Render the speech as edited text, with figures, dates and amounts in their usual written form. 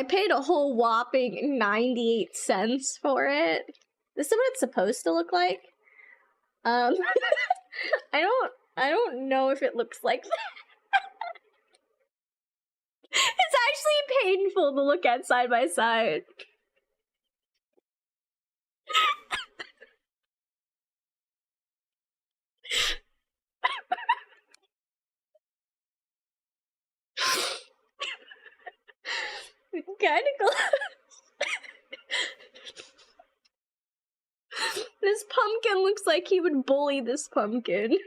I paid a whole whopping 98 cents for it. This is what it's supposed to look like. I don't know if it looks like that. It's actually painful to look at side by side. Kinda close. This pumpkin looks like he would bully this pumpkin.